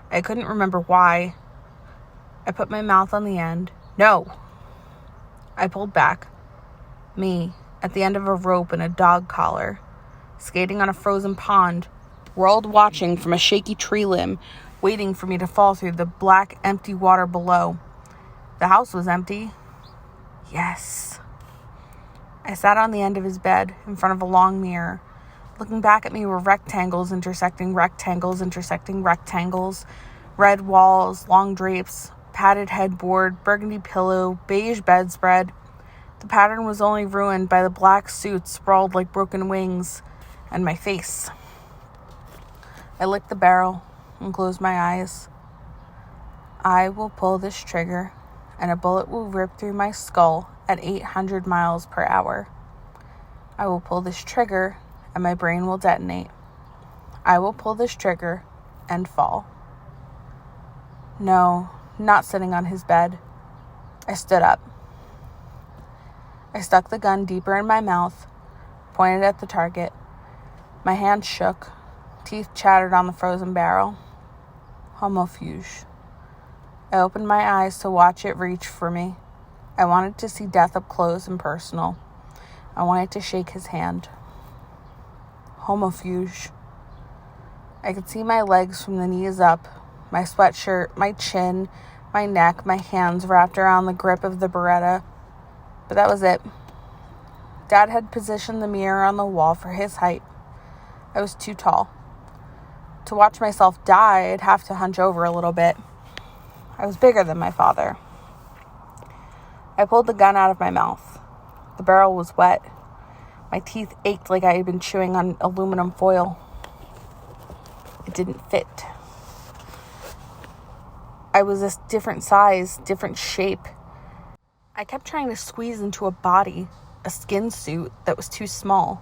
I couldn't remember why. I put my mouth on the end. No! I pulled back. Me, at the end of a rope and a dog collar, skating on a frozen pond, world watching from a shaky tree limb, waiting for me to fall through the black, empty water below. The house was empty. Yes. I sat on the end of his bed, in front of a long mirror. Looking back at me were rectangles intersecting rectangles intersecting rectangles, red walls, long drapes, padded headboard, burgundy pillow, beige bedspread. The pattern was only ruined by the black suits sprawled like broken wings, and my face. I licked the barrel and closed my eyes. I will pull this trigger, and a bullet will rip through my skull at 800 miles per hour. I will pull this trigger, and my brain will detonate. I will pull this trigger and fall. No, not sitting on his bed. I stood up. I stuck the gun deeper in my mouth, pointed at the target. My hand shook. Teeth chattered on the frozen barrel. Homofuge. I opened my eyes to watch it reach for me. I wanted to see death up close and personal. I wanted to shake his hand. Homofuge. I could see my legs from the knees up, my sweatshirt, my chin, my neck, my hands wrapped around the grip of the Beretta. But that was it. Dad had positioned the mirror on the wall for his height. I was too tall. To watch myself die, I'd have to hunch over a little bit. I was bigger than my father. I pulled the gun out of my mouth. The barrel was wet. My teeth ached like I had been chewing on aluminum foil. It didn't fit. I was a different size, different shape. I kept trying to squeeze into a body, a skin suit that was too small.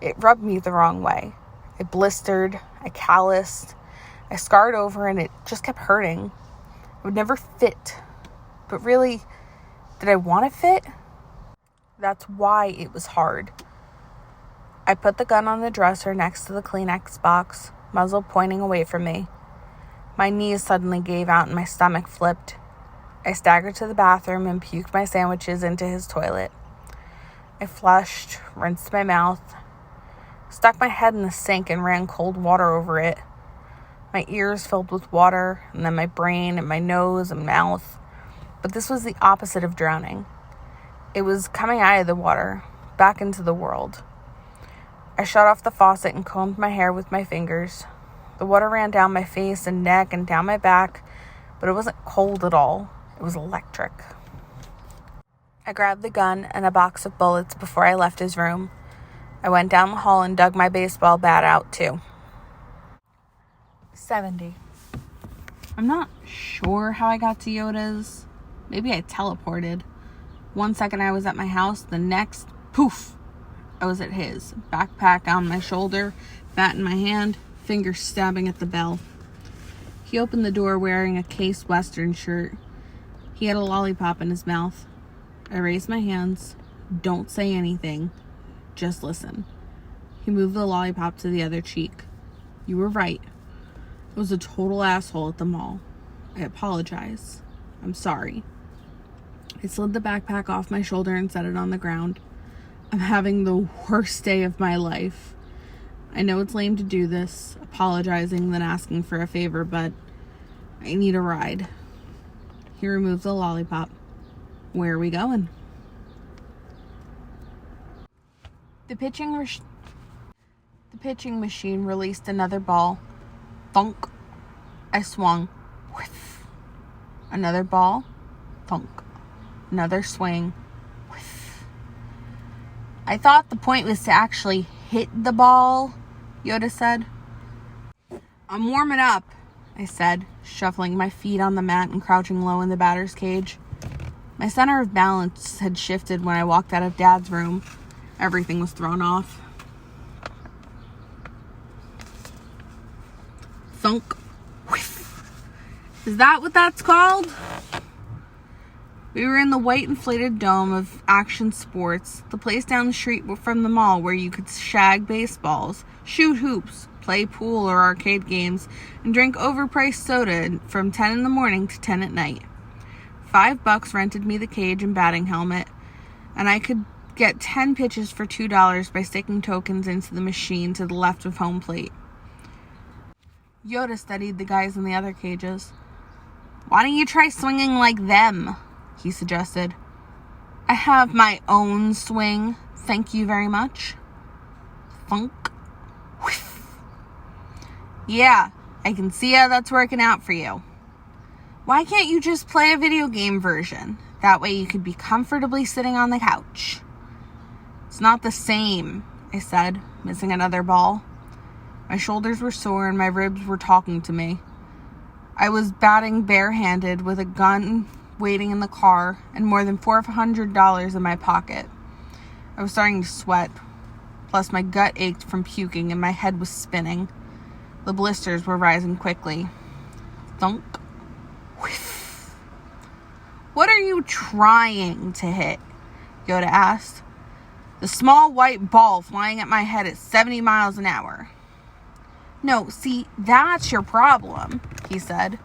It rubbed me the wrong way. I blistered, I calloused, I scarred over, and it just kept hurting. It would never fit. But really, did I want to fit? That's why it was hard. I put the gun on the dresser next to the Kleenex box, muzzle pointing away from me. My knees suddenly gave out and my stomach flipped. I staggered to the bathroom and puked my sandwiches into his toilet. I flushed, rinsed my mouth, stuck my head in the sink and ran cold water over it. My ears filled with water, and then my brain and my nose and mouth. But this was the opposite of drowning. It was coming out of the water, back into the world. I shut off the faucet and combed my hair with my fingers. The water ran down my face and neck and down my back, but it wasn't cold at all. It was electric. I grabbed the gun and a box of bullets before I left his room. I went down the hall and dug my baseball bat out, too. 70. I'm not sure how I got to Yoda's. Maybe I teleported. 1 second I was at my house, the next, poof, I was at his. Backpack on my shoulder, bat in my hand, fingers stabbing at the bell. He opened the door wearing a Case Western shirt. He had a lollipop in his mouth. I raised my hands. Don't say anything. Just listen. He moved the lollipop to the other cheek. You were right. I was a total asshole at the mall. I apologize. I'm sorry. I slid the backpack off my shoulder and set it on the ground. I'm having the worst day of my life. I know it's lame to do this, apologizing then asking for a favor, but I need a ride. He removes the lollipop. Where are we going? The pitching machine released another ball. Thunk. I swung. Whiff. Another ball. Thunk. Another swing. Whiff. I thought the point was to actually hit the ball, Yoda said. I'm warming up, I said, shuffling my feet on the mat and crouching low in the batter's cage. My center of balance had shifted when I walked out of Dad's room. Everything was thrown off. Thunk. Whiff. Is that what that's called? We were in the white inflated dome of Action Sports, the place down the street from the mall where you could shag baseballs, shoot hoops, play pool or arcade games, and drink overpriced soda from 10 in the morning to 10 at night. $5 rented me the cage and batting helmet, and I could get 10 pitches for $2 by sticking tokens into the machine to the left of home plate. Yoda studied the guys in the other cages. Why don't you try swinging like them? He suggested. I have my own swing, thank you very much. Funk. Whiff. Yeah, I can see how that's working out for you. Why can't you just play a video game version? That way you could be comfortably sitting on the couch. It's not the same, I said, missing another ball. My shoulders were sore and my ribs were talking to me. I was batting barehanded with a gun waiting in the car and more than $400 in my pocket. I was starting to sweat. Plus my gut ached from puking and my head was spinning. The blisters were rising quickly. Thunk. Whiff. What are you trying to hit? Yoda asked. The small white ball flying at my head at 70 miles an hour. No, see, that's your problem, he said.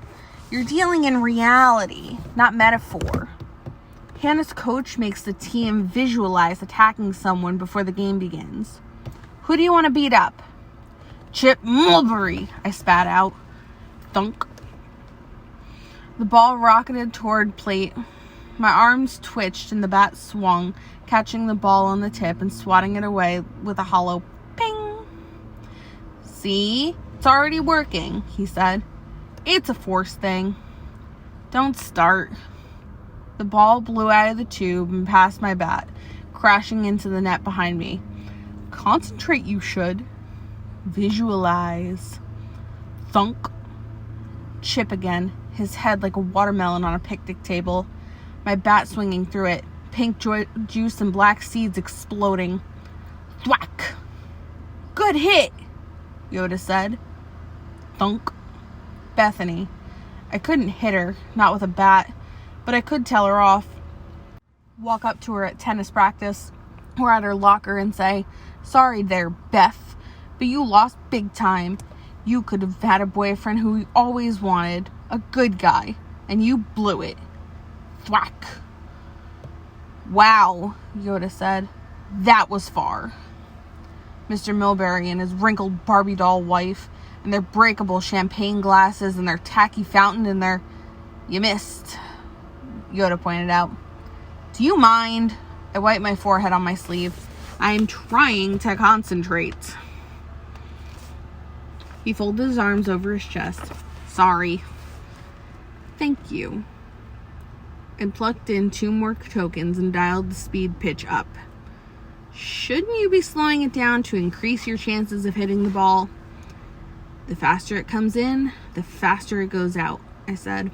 You're dealing in reality, not metaphor. Hannah's coach makes the team visualize attacking someone before the game begins. Who do you want to beat up? Chip Mulberry, I spat out. Thunk. The ball rocketed toward plate. My arms twitched and the bat swung, catching the ball on the tip and swatting it away with a hollow ping. See? It's already working, he said. It's a force thing. Don't start. The ball blew out of the tube and past my bat, crashing into the net behind me. Concentrate, you should. Visualize. Thunk. Chip again, his head like a watermelon on a picnic table. My bat swinging through it, pink juice and black seeds exploding. Thwack. Good hit, Yoda said. Thunk. Bethany. I couldn't hit her, not with a bat, but I could tell her off. Walk up to her at tennis practice or at her locker and say, sorry there, Beth, but you lost big time. You could have had a boyfriend who you always wanted, a good guy, and you blew it. Thwack. Wow, Yoda said. That was far. Mr. Milbury and his wrinkled Barbie doll wife and their breakable champagne glasses and their tacky fountain and their... You missed, Yoda pointed out. Do you mind? I wiped my forehead on my sleeve. I'm trying to concentrate. He folded his arms over his chest. Sorry. Thank you. I plucked in 2 more tokens and dialed the speed pitch up. Shouldn't you be slowing it down to increase your chances of hitting the ball? The faster it comes in, the faster it goes out, I said.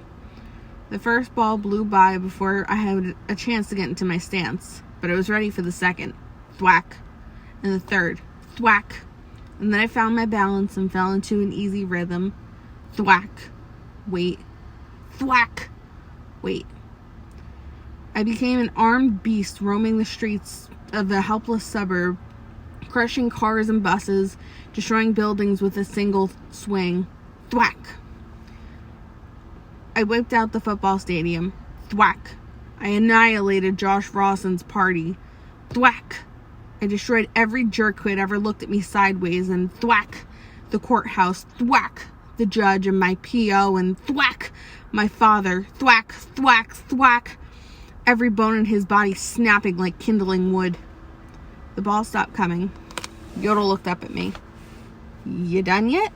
The first ball blew by before I had a chance to get into my stance, but I was ready for the second. Thwack. And the third. Thwack. And then I found my balance and fell into an easy rhythm. Thwack. Wait. Thwack. Wait. I became an armed beast roaming the streets of the helpless suburb, crushing cars and buses, destroying buildings with a single swing. Thwack. I wiped out the football stadium. Thwack. I annihilated Josh Rawson's party. Thwack. I destroyed every jerk who had ever looked at me sideways, and thwack the courthouse, thwack the judge and my P.O., and thwack my father, thwack, thwack, thwack, every bone in his body snapping like kindling wood. The ball stopped coming. Yodel looked up at me. You done yet?